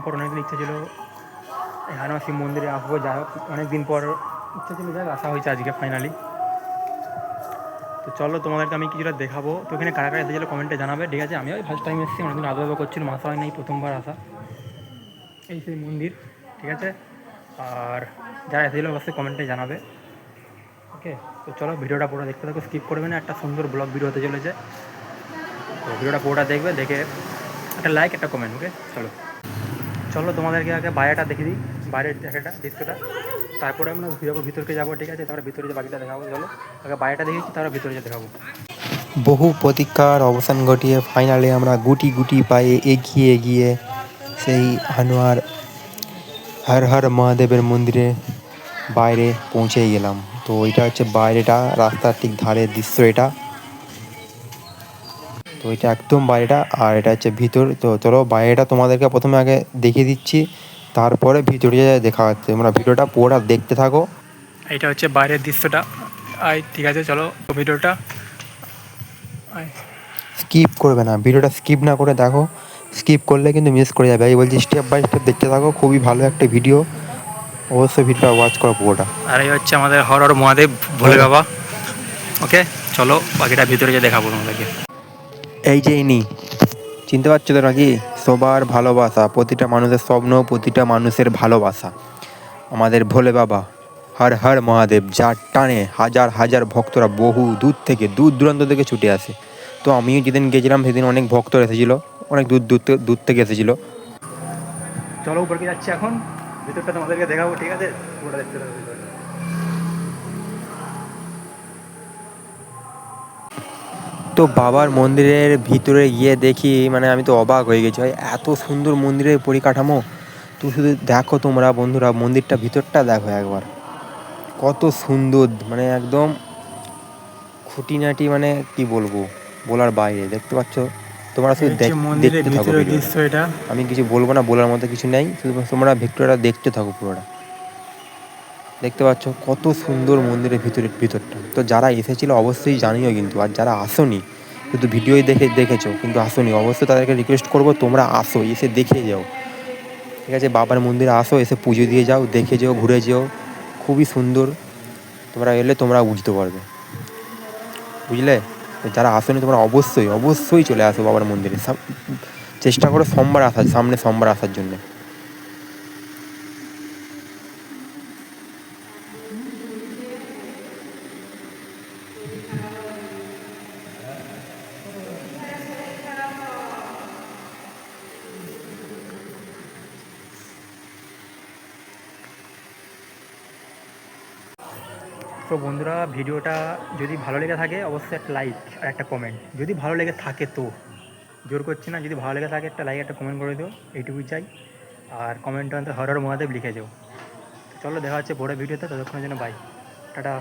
পর অনেকদিন ইচ্ছা ছিল এখানেও শিব মন্দিরে আসবো, যাই হোক অনেকদিন পর ইচ্ছা ছিল, যাই আসা হয়েছে আজকে ফাইনালি। তো চলো তোমাদেরকে আমি কিছুটা দেখাবো। তো এখানে কারা কারা এসেছিলো কমেন্টে জানাবে, ঠিক আছে? আমিও ফার্স্ট টাইম এসেছি, অনেকদিন আদর করছিল, মাসা হয় নাই, প্রথমবার আসা এই সেই মন্দির, ঠিক আছে? আর যারা এসেছিলো অবশ্যই কমেন্টে জানাবে, ওকে? তো চলো ভিডিওটা পুরো দেখতে থাকো, স্কিপ করবে না, একটা সুন্দর ব্লগ ভিডিও হতে চলেছে। তো ভিডিওটা পুরোটা দেখবে, দেখে একটা লাইক একটা কমেন্ট, ওকে? চলো চলো তোমাদেরকে আগে বাইরেটা দেখে দিই, বাইরের জায়গাটা দৃশ্যটা, তারপরে আমরা ভিতরকে যাবো, ঠিক আছে? তারপরে ভিতরে যে বাকিটা দেখাবো। চলো আগে বাইরেটা দেখেছি, তারপরে ভিতরে যে দেখাবো। বহু প্রতীক্ষার অবসান ঘটিয়ে ফাইনালি আমরা গুটি গুটি পায়ে এগিয়ে এগিয়ে সেই হানুয়ার হর হর মহাদেবের মন্দিরে বাইরে পৌঁছে গেলাম। তো এটা হচ্ছে বাইরেটা, রাস্তার ঠিক ধারের দৃশ্য এটা। তো এটা একদম বাইরেটা, আর এটা হচ্ছে ভিতর। তো চলো বাইরেটা তোমাদেরকে প্রথমে আগে দেখিয়ে দিচ্ছি, তারপরে ভিতরে দেখা হচ্ছে। তোমরা ভিডিওটা পুরোটা দেখতে থাকো। এইটা হচ্ছে বাইরের দৃশ্যটা, ঠিক আছে? চলো ভিডিওটা স্কিপ করবে না, ভিডিওটা স্কিপ না করে দেখো, স্কিপ করলে কিন্তু মিস করে যাবে। এই বলছি স্টেপ বাই স্টেপ দেখতে থাকো, খুবই ভালো একটা ভিডিও, অবশ্যই ভিডিওটা ওয়াচ করো পুরোটা। আর এই হচ্ছে আমাদের হর হর মহাদেব ভোলে বাবা, ওকে? চলো বাকিটা ভিতরে যে দেখাবো তোমাদেরকে। এই যে ইনি, চিনতে পারছো তো নাকি? সবার ভালোবাসা, প্রতিটা মানুষের স্বপ্ন, প্রতিটা মানুষের ভালোবাসা, আমাদের ভোলে বাবা হর হর মহাদেব, যার টানে হাজার হাজার ভক্তরা বহু দূর থেকে, দূর দূরান্ত থেকে ছুটে আসে। তো আমিও যেদিন গেছিলাম সেদিন অনেক ভক্ত এসেছিলো, অনেক দূর থেকে এসেছিলো। চলো উপরকে যাচ্ছি এখন, ভিতরটা তোমাদেরকে দেখাবো, ঠিক আছে? পুরোটা দেখতে থাকো ভিতরে। তো বাবার মন্দিরের ভিতরে গিয়ে দেখি, মানে আমি তো অবাক হয়ে গেছি ভাই, এত সুন্দর মন্দিরের পরিকাঠামো। তো শুধু দেখো তোমরা বন্ধুরা, মন্দিরটা ভিতরটা দেখো একবার, কত সুন্দর, মানে একদম খুঁটিনাটি, মানে কি বলবো, বলার বাইরে। দেখতে পাচ্ছ তোমরা, এই শুধু হচ্ছে মন্দিরের দেখতে থাকো ভিতরের ভিডিওটা। দৃশ্য এটা। আমি কিছু বলবো না, বলার মতো কিছু নেই, শুধু তোমরা ভিডিওটা দেখতে থাকো পুরোটা। দেখতে পাচ্ছ কত সুন্দর মন্দিরের ভিতরটা। তো যারা এসেছিলো অবশ্যই জানিও কিন্তু, আর যারা আসোনি, শুধু ভিডিওই দেখেছো কিন্তু আসোনি, অবশ্যই তাদেরকে রিকোয়েস্ট করবো তোমরা আসো, এসে দেখে যাও, ঠিক আছে? বাবার মন্দিরে আসো, এসে পুজো দিয়ে যাও, দেখে যেও, ঘুরে যেও, খুবই সুন্দর। তোমরা এলে তোমরা বুঝতে পারবে, বুঝলে? তো যারা আসোনি তোমরা অবশ্যই অবশ্যই চলে আসো বাবার মন্দিরে, চেষ্টা করো সোমবার আসার, সামনে সোমবার আসার জন্য। তো বন্ধুরা ভিডিওটা যদি ভালো লেগে থাকে অবশ্যই একটা লাইক আর একটা কমেন্ট, যদি ভালো লেগে থাকে তো, জোর করছি না, যদি ভালো লেগে থাকে একটা লাইক একটা কমেন্ট করে দিও, এইটুকুই চাই। আর কমেন্টে হর হর মহাদেব লিখে যাও। চলো দেখা হচ্ছে বড় ভিডিওতে, ততক্ষণের জন্য বাই, টাটা।